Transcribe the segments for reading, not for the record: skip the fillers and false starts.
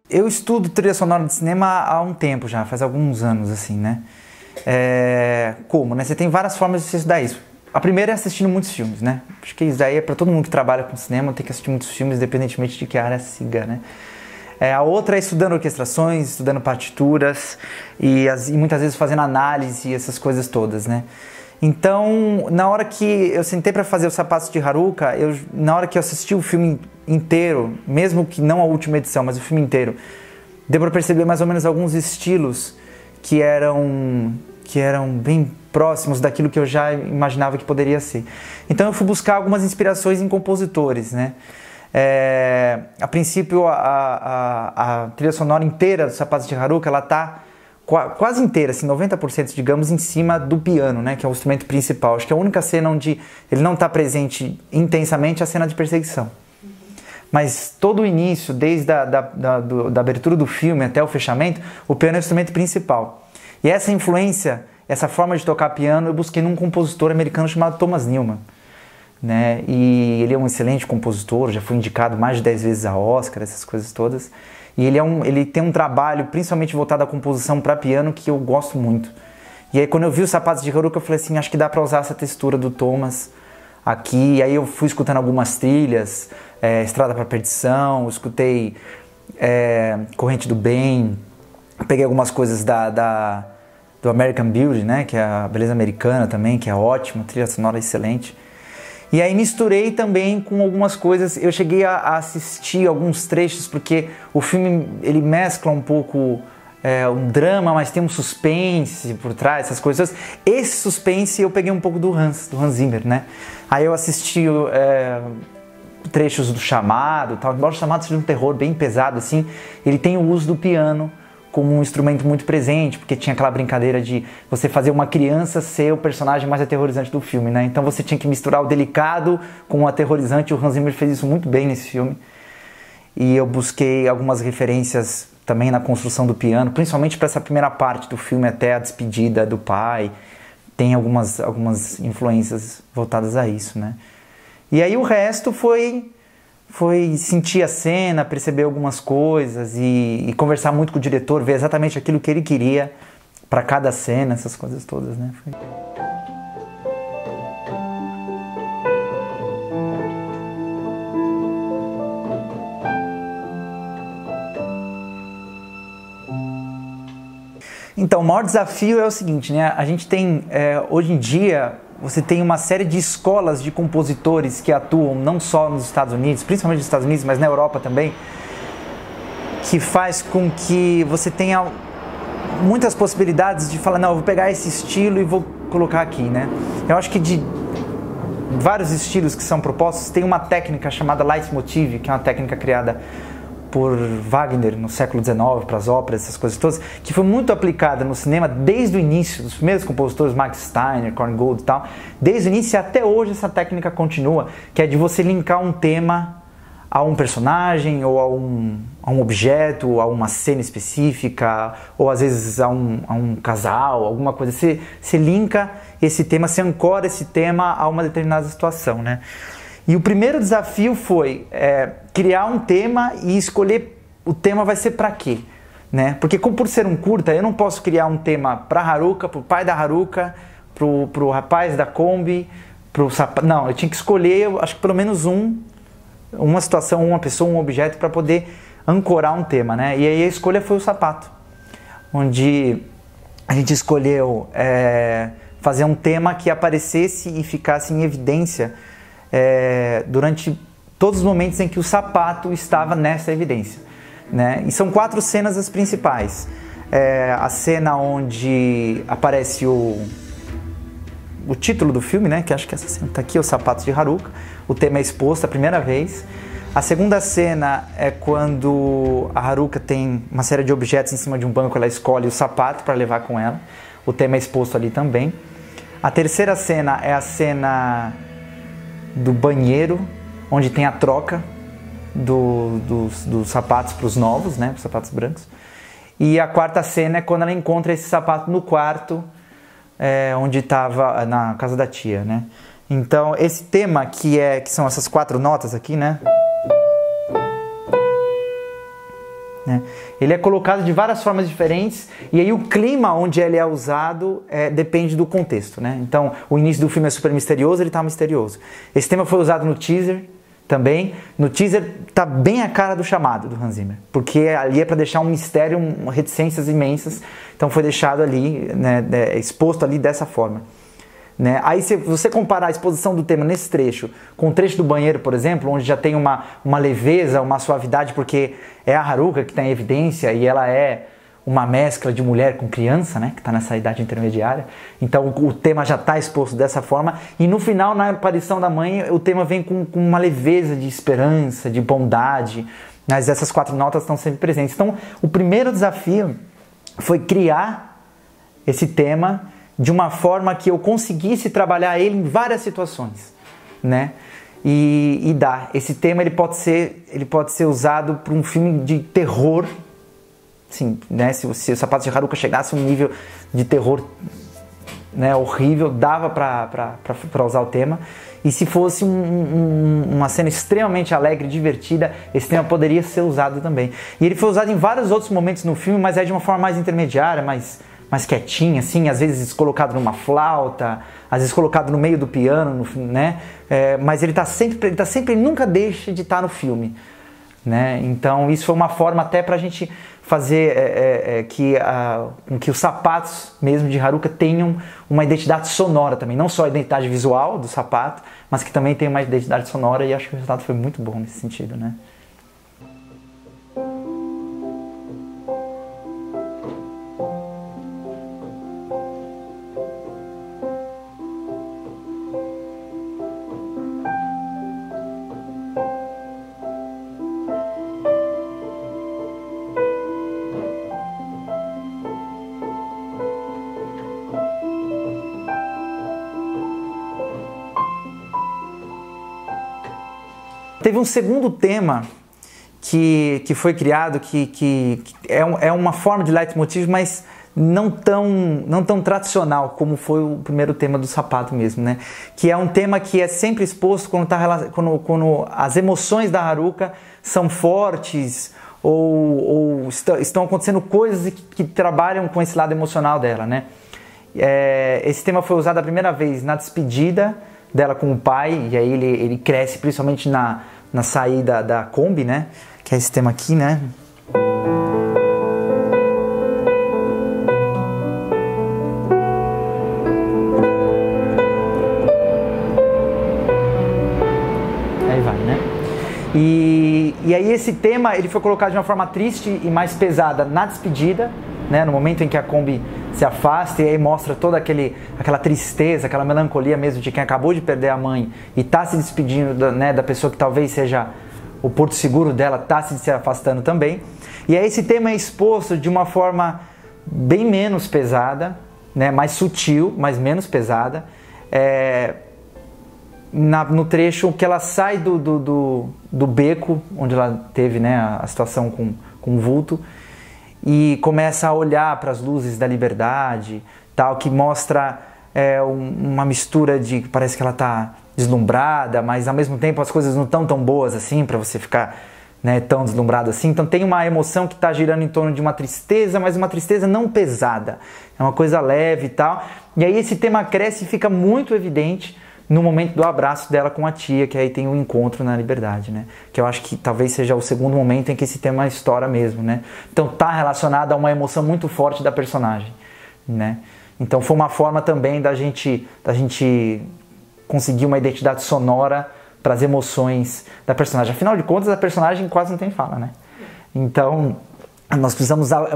Eu estudo trilha sonora de cinema há um tempo já, faz alguns anos, assim, né? Como, né? Você tem várias formas de você estudar isso. A primeira é assistindo muitos filmes, né? Acho que isso daí é para todo mundo que trabalha com cinema, tem que assistir muitos filmes, independentemente de que área siga, né? A outra é estudando orquestrações, estudando partituras e muitas vezes fazendo análise e essas coisas todas, né? Então, na hora que eu sentei para fazer Os Sapatos de Haruka, na hora que eu assisti o filme inteiro, mesmo que não a última edição, mas o filme inteiro, deu para perceber mais ou menos alguns estilos que eram bem próximos daquilo que eu já imaginava que poderia ser. Então eu fui buscar algumas inspirações em compositores, né? A princípio a trilha sonora inteira dos Sapatos de Haruka, ela tá quase inteira, assim, 90%, digamos, em cima do piano, né, que é o instrumento principal. Acho que é a única cena onde ele não está presente intensamente é a cena de perseguição. Mas todo o início, desde da abertura do filme até o fechamento, o piano é o instrumento principal. E essa influência, essa forma de tocar piano, eu busquei num compositor americano chamado Thomas Newman, né? E ele é um excelente compositor, já foi indicado mais de 10 vezes a Oscar, essas coisas todas. E ele tem um trabalho, principalmente voltado à composição para piano, que eu gosto muito. E aí quando eu vi Os Sapatos de Haruka, eu falei assim, acho que dá para usar essa textura do Thomas aqui. E aí eu fui escutando algumas trilhas, Estrada para a Perdição, escutei Corrente do Bem, peguei algumas coisas do American Beauty, né, que é a beleza americana também, que é ótima, trilha sonora excelente. E aí misturei também com algumas coisas, eu cheguei a assistir alguns trechos, porque o filme ele mescla um pouco um drama, mas tem um suspense por trás, essas coisas. Esse suspense eu peguei um pouco do Hans Zimmer, né? Aí eu assisti trechos do Chamado, tal. Embora o Chamado seja um terror bem pesado, assim, ele tem o uso do piano como um instrumento muito presente, porque tinha aquela brincadeira de você fazer uma criança ser o personagem mais aterrorizante do filme, né? Então você tinha que misturar o delicado com o aterrorizante, e o Hans Zimmer fez isso muito bem nesse filme. E eu busquei algumas referências também na construção do piano, principalmente para essa primeira parte do filme, até a despedida do pai. Tem algumas influências voltadas a isso, né? E aí o resto foi sentir a cena, perceber algumas coisas e conversar muito com o diretor, ver exatamente aquilo que ele queria para cada cena, essas coisas todas, né? Então, o maior desafio é o seguinte, né? A gente tem, hoje em dia, você tem uma série de escolas de compositores que atuam não só nos Estados Unidos, principalmente nos Estados Unidos, mas na Europa também, que faz com que você tenha muitas possibilidades de falar, não, eu vou pegar esse estilo e vou colocar aqui, né? Eu acho que de vários estilos que são propostos, tem uma técnica chamada Leitmotiv, que é uma técnica criada por Wagner no século XIX, para as óperas, essas coisas todas, que foi muito aplicada no cinema desde o início, dos primeiros compositores, Max Steiner, Korngold e tal, desde o início e até hoje essa técnica continua, que é de você linkar um tema a um personagem, ou a um objeto, a uma cena específica, ou às vezes a um casal, alguma coisa. Você linka esse tema, você ancora esse tema a uma determinada situação, né? E o primeiro desafio foi criar um tema e escolher o tema vai ser para quê, né? Porque por ser um curta, eu não posso criar um tema para Haruka, para o pai da Haruka, para o rapaz da Kombi, não, eu tinha que escolher, acho que pelo menos uma situação, uma pessoa, um objeto para poder ancorar um tema, né? E aí a escolha foi o sapato, onde a gente escolheu fazer um tema que aparecesse e ficasse em evidência durante todos os momentos em que o sapato estava nessa evidência, né? E são 4 cenas as principais. A cena onde aparece o título do filme, né? Que acho que essa cena está aqui, Os Sapatos de Haruka. O tema é exposto a primeira vez. A segunda cena é quando a Haruka tem uma série de objetos em cima de um banco, ela escolhe o sapato para levar com ela. O tema é exposto ali também. A terceira cena é a cena do banheiro, onde tem a troca dos sapatos para os novos, né, os sapatos brancos. E a quarta cena é quando ela encontra esse sapato no quarto, onde estava na casa da tia, né? Então esse tema que são essas 4 notas aqui, né? né? Ele é colocado de várias formas diferentes e aí o clima onde ele é usado depende do contexto, né? Então, o início do filme é super misterioso, ele tá misterioso. Esse tema foi usado no teaser também. No teaser tá bem a cara do Chamado, do Hans Zimmer, porque ali é para deixar um mistério, reticências imensas, então foi deixado ali, né, exposto ali dessa forma. Né? Aí se você comparar a exposição do tema nesse trecho com o trecho do banheiro, por exemplo, onde já tem uma leveza, uma suavidade, porque é a Haruka que está em evidência e ela é uma mescla de mulher com criança, né, que está nessa idade intermediária, então o tema já está exposto dessa forma, e no final, na aparição da mãe, o tema vem com uma leveza de esperança, de bondade, mas essas 4 notas estão sempre presentes. Então o primeiro desafio foi criar esse tema de uma forma que eu conseguisse trabalhar ele em várias situações, né? E dá. Esse tema ele pode ser usado para um filme de terror, sim, né? Se o Sapatos de Haruka chegasse a um nível de terror, né, horrível, dava para usar o tema. E se fosse uma cena extremamente alegre, divertida, esse tema poderia ser usado também. E ele foi usado em vários outros momentos no filme, mas é de uma forma mais intermediária, mais quietinha, assim, às vezes colocado numa flauta, às vezes colocado no meio do piano, né? Mas ele sempre, ele nunca deixa de estar no filme, né? Então isso foi uma forma até pra gente fazer com que os sapatos mesmo de Haruka tenham uma identidade sonora também, não só a identidade visual do sapato, mas que também tenha uma identidade sonora, e acho que o resultado foi muito bom nesse sentido, né? Teve um segundo tema que foi criado, que é uma forma de leitmotiv, mas não tão tradicional como foi o primeiro tema do sapato mesmo, né? Que é um tema que é sempre exposto quando as emoções da Haruka são fortes ou estão acontecendo coisas que trabalham com esse lado emocional dela, né? Esse tema foi usado a primeira vez na despedida dela com o pai, e aí ele cresce principalmente na saída da Kombi, né? Que é esse tema aqui, né? Aí vai, né? E aí esse tema ele foi colocado de uma forma triste e mais pesada na despedida, né? No momento em que a Kombi se afasta, e aí mostra toda aquela tristeza, aquela melancolia mesmo de quem acabou de perder a mãe e está se despedindo da pessoa que talvez seja o porto seguro dela, está se afastando também. E aí esse tema é exposto de uma forma bem menos pesada, né, mais sutil, mas menos pesada, no trecho que ela sai do beco, onde ela teve, né, a situação com o vulto, e começa a olhar para as luzes da liberdade, tal, que mostra uma mistura de, parece que ela está deslumbrada, mas ao mesmo tempo as coisas não estão tão boas assim para você ficar, né, tão deslumbrado assim. Então tem uma emoção que está girando em torno de uma tristeza, mas uma tristeza não pesada, é uma coisa leve e tal. E aí esse tema cresce e fica muito evidente no momento do abraço dela com a tia, que aí tem o encontro na liberdade, né? Que eu acho que talvez seja o segundo momento em que esse tema estoura mesmo, né? Então tá relacionado a uma emoção muito forte da personagem, né? Então foi uma forma também da gente conseguir uma identidade sonora para as emoções da personagem. Afinal de contas, a personagem quase não tem fala, né? Então nós precisamos usar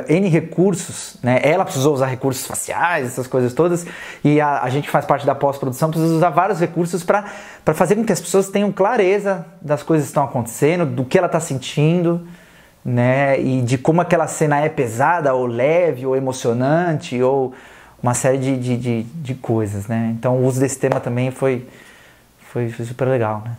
N recursos, né? Ela precisou usar recursos faciais, essas coisas todas, e a gente que faz parte da pós-produção precisa usar vários recursos para fazer com que as pessoas tenham clareza das coisas que estão acontecendo, do que ela está sentindo, né? E de como aquela cena é pesada, ou leve, ou emocionante, ou uma série de coisas, né? Então o uso desse tema também foi super legal, né?